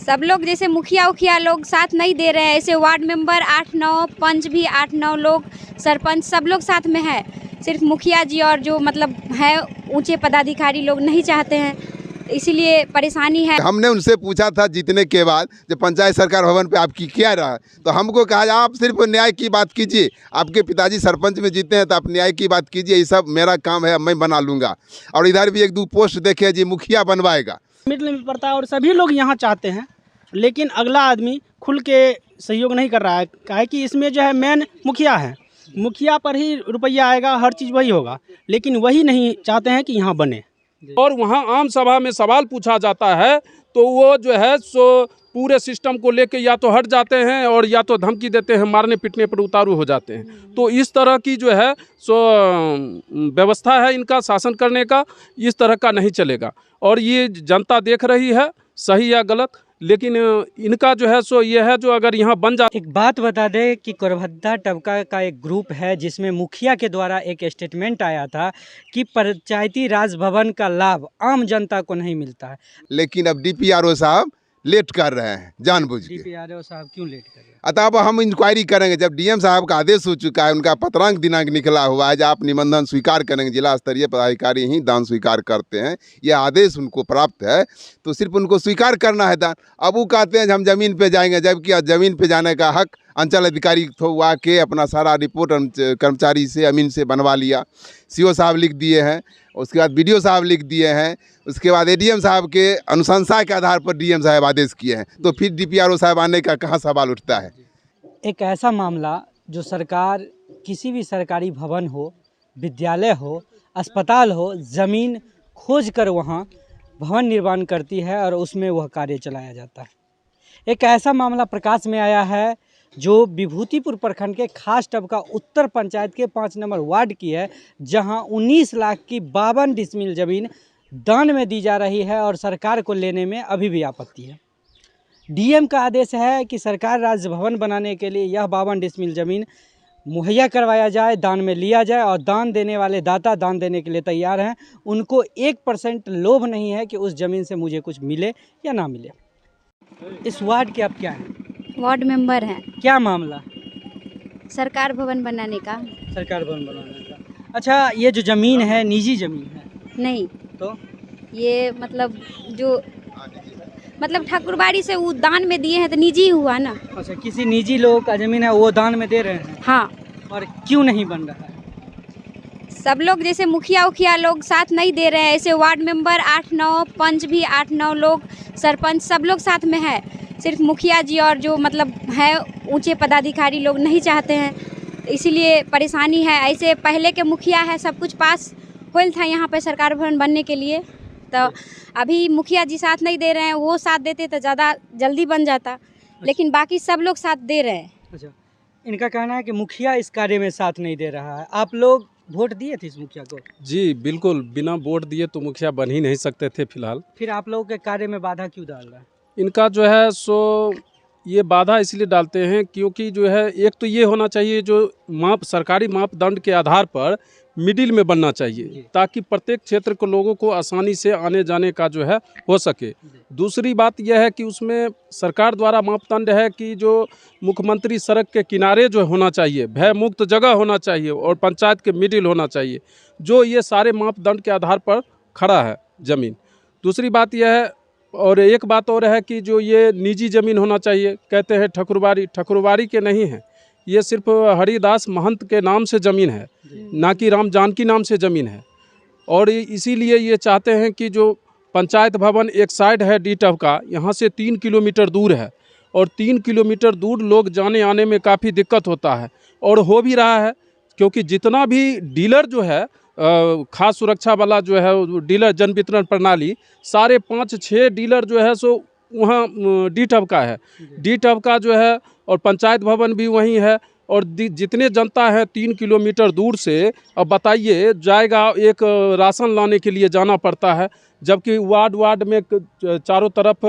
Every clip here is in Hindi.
सब लोग जैसे मुखिया उखिया लोग साथ नहीं दे रहे हैं, ऐसे वार्ड मेंबर 8-9, पंच भी 8-9 लोग, सरपंच सब लोग साथ में है। सिर्फ मुखिया जी और जो मतलब है ऊंचे पदाधिकारी लोग नहीं चाहते हैं, इसीलिए परेशानी है। हमने उनसे पूछा था जीतने के बाद जब पंचायत सरकार भवन पे आपकी क्या रहा, तो हमको कहा आप सिर्फ न्याय की बात कीजिए, आपके पिताजी सरपंच में जीते हैं तो आप न्याय की बात कीजिए, ये सब मेरा काम है, मैं बना लूँगा। और इधर भी 1-2 पोस्ट देखे जी मुखिया बनवाएगा। मिडिल में पड़ता है और सभी लोग यहाँ चाहते हैं, लेकिन अगला आदमी खुल के सहयोग नहीं कर रहा है। काहे कि इसमें जो है मेन मुखिया है, मुखिया पर ही रुपया आएगा, हर चीज़ वही होगा, लेकिन वही नहीं चाहते हैं कि यहाँ बने। और वहाँ आम सभा में सवाल पूछा जाता है तो वो जो है सो पूरे सिस्टम को लेके या तो हट जाते हैं और या तो धमकी देते हैं, मारने पीटने पर उतारू हो जाते हैं। तो इस तरह की जो है सो व्यवस्था है इनका शासन करने का, इस तरह का नहीं चलेगा। और ये जनता देख रही है सही या गलत, लेकिन इनका जो है सो ये है जो अगर यहाँ बन जा। एक बात बता दें कि कोरभद्दा टबका का एक ग्रुप है जिसमें मुखिया के द्वारा एक स्टेटमेंट आया था कि पंचायती राज भवन का लाभ आम जनता को नहीं मिलता है। लेकिन अब DPRO साहब लेट कर रहे हैं जानबूझ के। DPRO साहब क्यों लेट कर रहे हैं? अतः अब हम इंक्वायरी करेंगे। जब DM साहब का आदेश हो चुका है, उनका पत्रांक दिनांक निकला हुआ है, जब आप निबंधन स्वीकार करेंगे, जिला स्तरीय पदाधिकारी ही दान स्वीकार करते हैं, यह आदेश उनको प्राप्त है, तो सिर्फ उनको स्वीकार करना है दान। अब वो कहते हैं हम ज़मीन पे जाएंगे, जबकि ज़मीन पे जाने का हक अंचल अधिकारी हुआ के अपना सारा रिपोर्ट कर्मचारी से अमीन से बनवा लिया, CO साहब लिख दिए हैं, उसके बाद BDO साहब लिख दिए हैं, उसके बाद ADM साहब के अनुशंसा के आधार पर DM साहब आदेश किए हैं, तो फिर DPRO साहब आने का कहाँ सवाल उठता है। एक ऐसा मामला जो सरकार किसी भी सरकारी भवन हो, विद्यालय हो, अस्पताल हो, ज़मीन खोज कर वहाँ भवन निर्माण करती है और उसमें वह कार्य चलाया जाता है। एक ऐसा मामला प्रकाश में आया है जो विभूतिपुर प्रखंड के खास टबका उत्तर पंचायत के 5 नंबर वार्ड की है, जहां 19 लाख की 52 डिसमिल ज़मीन दान में दी जा रही है और सरकार को लेने में अभी भी आपत्ति है। DM का आदेश है कि सरकार राज्य भवन बनाने के लिए यह 52 डिसमिल ज़मीन मुहैया करवाया जाए, दान में लिया जाए, और दान देने वाले दाता दान देने के लिए तैयार हैं। उनको 1% लोभ नहीं है कि उस ज़मीन से मुझे कुछ मिले या ना मिले। इस वार्ड के आप क्या हैं? वार्ड मेंबर हैं। क्या मामला? सरकार भवन बनाने का। सरकार भवन बनाने का। अच्छा, ये जो ज़मीन है निजी ज़मीन है? नहीं, तो ये मतलब ठाकुरबाड़ी से वो दान में दिए हैं तो निजी हुआ ना। अच्छा, किसी निजी लोग का ज़मीन है वो दान में दे रहे हैं? हाँ। और क्यों नहीं बन रहा है? सब लोग जैसे मुखिया उखिया लोग साथ नहीं दे रहे हैं, ऐसे वार्ड मेंबर 8-9, पंच भी 8-9 लोग, सरपंच सब लोग साथ में है। सिर्फ मुखिया जी और जो मतलब है ऊंचे पदाधिकारी लोग नहीं चाहते हैं, इसीलिए परेशानी है। ऐसे पहले के मुखिया है, सब कुछ पास होल था यहाँ पे सरकार भवन बनने के लिए, तो अभी मुखिया जी साथ नहीं दे रहे हैं। वो साथ देते तो ज़्यादा जल्दी बन जाता, लेकिन बाकी सब लोग साथ दे रहे हैं। अच्छा, इनका कहना है कि मुखिया इस कार्य में साथ नहीं दे रहा है। आप लोग वोट दिए थे इस मुखिया को? जी बिल्कुल, बिना वोट दिए तो मुखिया बन ही नहीं सकते थे फिलहाल। फिर आप लोगों के कार्य में बाधा क्यों डाल रहा है? इनका जो है सो ये बाधा इसलिए डालते हैं क्योंकि जो है एक तो ये होना चाहिए जो सरकारी मापदंड के आधार पर मिडिल में बनना चाहिए, ताकि प्रत्येक क्षेत्र के लोगों को आसानी से आने जाने का जो है हो सके। दूसरी बात यह है कि उसमें सरकार द्वारा मापदंड है कि जो मुख्यमंत्री सड़क के किनारे जो होना चाहिए, भय मुक्त जगह होना चाहिए और पंचायत के मिडिल होना चाहिए, जो ये सारे मापदंड के आधार पर खड़ा है ज़मीन। दूसरी बात यह है, और एक बात और है कि जो ये निजी ज़मीन होना चाहिए, कहते हैं ठकुरबाड़ी के नहीं है, ये सिर्फ हरिदास महंत के नाम से ज़मीन है, ना कि राम जानकी नाम से ज़मीन है। और इसीलिए ये चाहते हैं कि जो पंचायत भवन एक साइड है D टबका, यहाँ से 3 किलोमीटर दूर है, और 3 किलोमीटर दूर लोग जाने आने में काफ़ी दिक्कत होता है, और हो भी रहा है, क्योंकि जितना भी डीलर जो है खास सुरक्षा वाला जो है डीलर जन वितरण प्रणाली, सारे 5-6 डीलर जो है सो वहाँ D टबका है। D टबका जो है और पंचायत भवन भी वहीं है, और जितने जनता है 3 किलोमीटर दूर से, अब बताइए जाएगा, एक राशन लाने के लिए जाना पड़ता है, जबकि वार्ड में चारों तरफ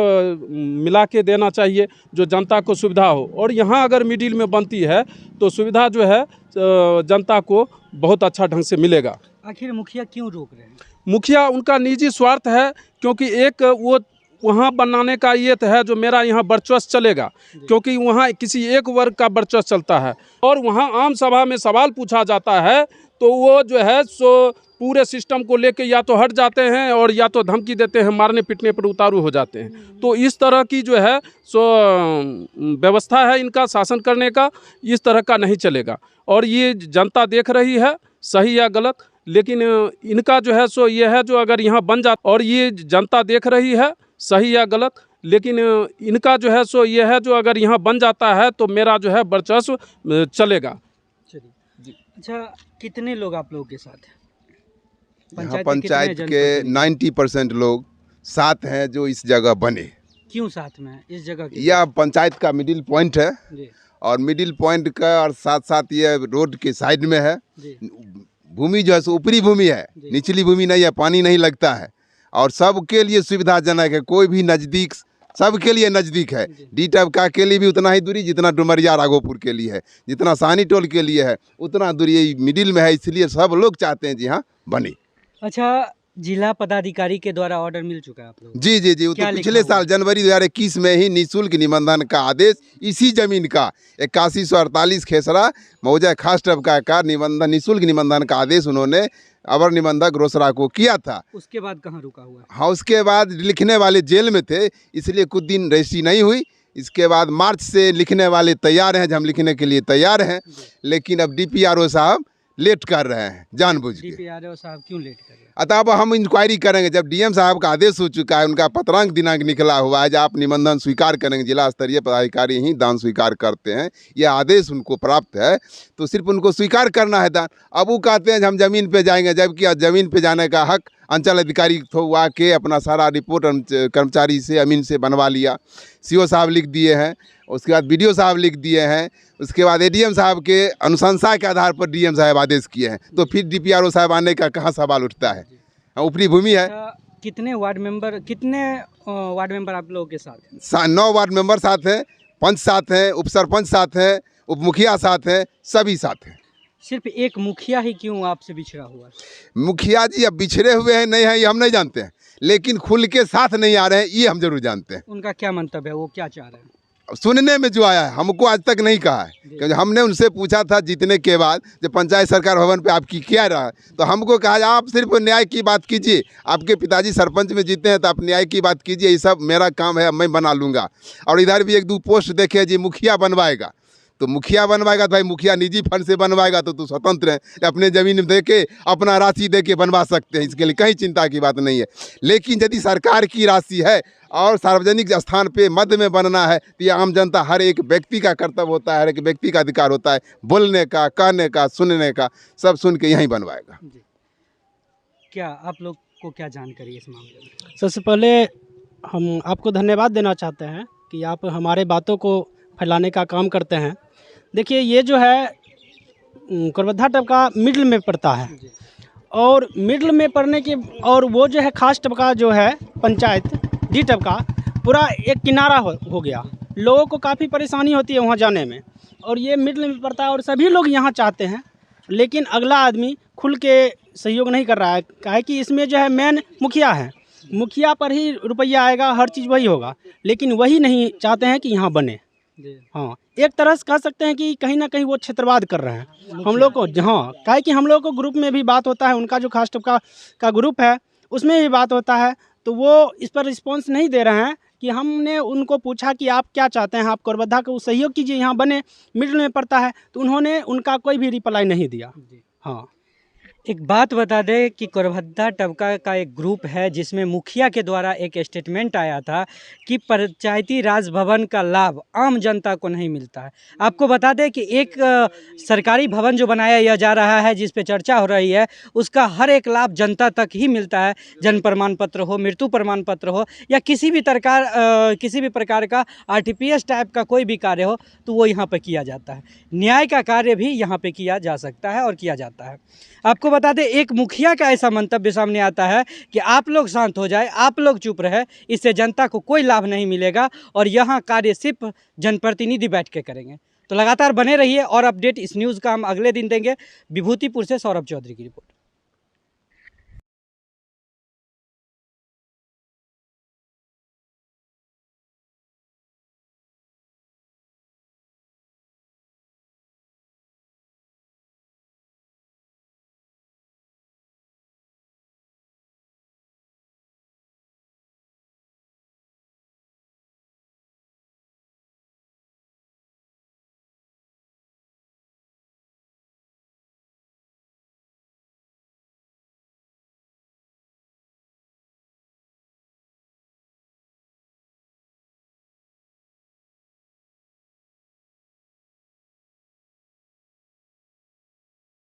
मिला के देना चाहिए जो जनता को सुविधा हो। और यहाँ अगर मिडिल में बनती है तो सुविधा जो है जनता को बहुत अच्छा ढंग से मिलेगा। आखिर मुखिया क्यों रोक रहे हैं? मुखिया उनका निजी स्वार्थ है, क्योंकि एक वो वहाँ बनाने का ये तो है जो मेरा यहाँ वर्चस्व चलेगा, क्योंकि वहाँ किसी एक वर्ग का वर्चस्व चलता है और वहाँ आम सभा में सवाल पूछा जाता है तो वो जो है सो पूरे सिस्टम को लेके या तो हट जाते हैं और या तो धमकी देते हैं, मारने पीटने पर उतारू हो जाते हैं। तो इस तरह की जो है सो व्यवस्था है इनका शासन करने का, इस तरह का नहीं चलेगा। और ये जनता देख रही है सही या गलत, लेकिन इनका जो है सो ये है जो अगर यहाँ बन जाता, और ये जनता देख रही है सही या गलत, लेकिन इनका जो है सो ये है जो अगर यहाँ बन जाता है तो मेरा जो है वर्चस्व चलेगा। चलिए, अच्छा कितने लोग आप लोगों के साथ हैं? यहाँ पंचायत के 90% लोग साथ हैं जो इस जगह बने। क्यों साथ में है इस जगह की? यह पंचायत का मिडिल पॉइंट है जी और मिडिल पॉइंट का और साथ साथ ये रोड के साइड में है। जी भूमि जो है सो ऊपरी भूमि है, जी। निचली भूमि नहीं है, पानी नहीं लगता है और सबके लिए सुविधाजनक है। कोई भी नज़दीक, सबके लिए नज़दीक है। डी टबका के लिए भी उतना ही दूरी जितना डुमरिया राघोपुर के लिए है, जितना सानी टोल के लिए है उतना दूरी ये मिडिल में है। इसलिए सब लोग चाहते हैं जी हाँ बने। अच्छा, जिला पदाधिकारी के द्वारा ऑर्डर मिल चुका है आप लोग? जी जी जी, वो तो क्या लिखा पिछले हुआ साल जनवरी 2021 में ही निःशुल्क निबंधन का आदेश इसी जमीन का 8148 खेसरा मौजा खास टबका का निबंधन, निःशुल्क निबंधन का आदेश उन्होंने अवर निबंधक रोसरा को किया था। उसके बाद कहाँ रुका हुआ है? हाँ, उसके बाद लिखने वाले जेल में थे इसलिए कुछ दिन रजिस्ट्री नहीं हुई। इसके बाद मार्च से लिखने वाले तैयार हैं, हम लिखने के लिए तैयार हैं, लेकिन अब DPRO साहब लेट कर रहे हैं जानबूझ के। DPRO साहब क्यों लेट कर रहे हैं? अतः अब हम इंक्वायरी करेंगे। जब DM साहब का आदेश हो चुका है, उनका पत्रांक दिनांक निकला हुआ है, जब आप निबंधन स्वीकार करेंगे, जिला स्तरीय पदाधिकारी ही दान स्वीकार करते हैं, यह आदेश उनको प्राप्त है तो सिर्फ उनको स्वीकार करना है दान। अब वो कहते हैं हम ज़मीन पे जाएंगे, जबकि ज़मीन पे जाने का हक अंचल अधिकारी को आके अपना सारा रिपोर्ट कर्मचारी से अमीन से बनवा लिया। CO साहब लिख दिए हैं, उसके बाद BDO साहब लिख दिए हैं, उसके बाद ADM साहब के अनुशंसा के आधार पर DM साहब आदेश किए हैं, तो फिर DPRO साहब आने का कहाँ सवाल उठता है? ऊपरी भूमि है। कितने वार्ड मेंबर आप लोगों के साथ हैं? 9 वार्ड मेंबर साथ हैं, पंच साथ हैं, उप सरपंच साथ हैं, उप मुखिया साथ हैं, सभी साथ हैं। सिर्फ एक मुखिया ही क्यों आपसे बिछड़ा हुआ है? मुखिया जी अब बिछड़े हुए हैं नहीं हैं ये हम नहीं जानते हैं, लेकिन खुल के साथ नहीं आ रहे हैं ये हम जरूर जानते हैं। उनका क्या मंतव्य है, वो क्या चाह रहे हैं? सुनने में जो आया है, हमको आज तक नहीं कहा है, क्योंकि हमने उनसे पूछा था जीतने के बाद जब पंचायत सरकार भवन पे आपकी क्या रहा, तो हमको कहा आप सिर्फ न्याय की बात कीजिए, आपके पिताजी सरपंच में जीते हैं तो आप न्याय की बात कीजिए, ये सब मेरा काम है, मैं बना लूँगा। और इधर भी 1-2 पोस्ट देखे जी मुखिया बनवाएगा, तो मुखिया बनवाएगा तो भाई मुखिया निजी फंड से बनवाएगा तो स्वतंत्र है, अपने ज़मीन दे के अपना राशि दे के बनवा सकते हैं, इसके लिए कहीं चिंता की बात नहीं है। लेकिन यदि सरकार की राशि है और सार्वजनिक स्थान पे मध्य में बनना है तो ये आम जनता, हर एक व्यक्ति का कर्तव्य होता है, हर एक व्यक्ति का अधिकार होता है बोलने का, कहने का, सुनने का, सब सुन के यहीं बनवाएगा। क्या आप लोग को क्या जानकारी है इस मामले में? सबसे पहले हम आपको धन्यवाद देना चाहते हैं कि आप हमारे बातों को फैलाने का काम करते हैं। देखिए, ये जो है कोरबद्धा टबका मिडिल में पड़ता है और मिडिल में पड़ने के, और वो जो है खास टबका जो है पंचायत डी टबका पूरा एक किनारा हो गया। लोगों को काफ़ी परेशानी होती है वहाँ जाने में, और ये मिडिल में पड़ता है और सभी लोग यहाँ चाहते हैं, लेकिन अगला आदमी खुल के सहयोग नहीं कर रहा है। काहे कि इसमें जो है मेन मुखिया है, मुखिया पर ही रुपया आएगा, हर चीज़ वही होगा, लेकिन वही नहीं चाहते हैं कि यहाँ बने। हाँ, एक तरह से कह सकते हैं कि कहीं ना कहीं वो क्षेत्रवाद कर रहे हैं हम लोग को। हाँ, काहे कि हम लोग को ग्रुप में भी बात होता है, उनका जो खास टबका का ग्रुप है उसमें भी बात होता है, तो वो इस पर रिस्पॉन्स नहीं दे रहे हैं। कि हमने उनको पूछा कि आप क्या चाहते हैं, आप कोरबद्धा को सहयोग कीजिए, यहाँ बने, मिडिल में पड़ता है, तो उन्होंने उनका कोई भी रिप्लाई नहीं दिया। हाँ, एक बात बता दें कि कोरबद्धा टबका का एक ग्रुप है जिसमें मुखिया के द्वारा एक स्टेटमेंट आया था कि पंचायती राज भवन का लाभ आम जनता को नहीं मिलता है। आपको बता दें कि एक सरकारी भवन जो बनाया जा रहा है, जिस पे चर्चा हो रही है, उसका हर एक लाभ जनता तक ही मिलता है। जन्म प्रमाण पत्र हो, मृत्यु प्रमाण पत्र हो, या किसी भी प्रकार का RTPS टाइप का कोई भी कार्य हो, तो वो यहाँ पर किया जाता है। न्याय का कार्य भी यहाँ पर किया जा सकता है और किया जाता है। आपको बता दें, एक मुखिया का ऐसा मंतव्य सामने आता है कि आप लोग शांत हो जाए, आप लोग चुप रहे, इससे जनता को कोई लाभ नहीं मिलेगा और यहाँ कार्य सिर्फ जनप्रतिनिधि बैठ के करेंगे। तो लगातार बने रहिए और अपडेट इस न्यूज़ का हम अगले दिन देंगे। विभूतिपुर से सौरभ चौधरी की रिपोर्ट।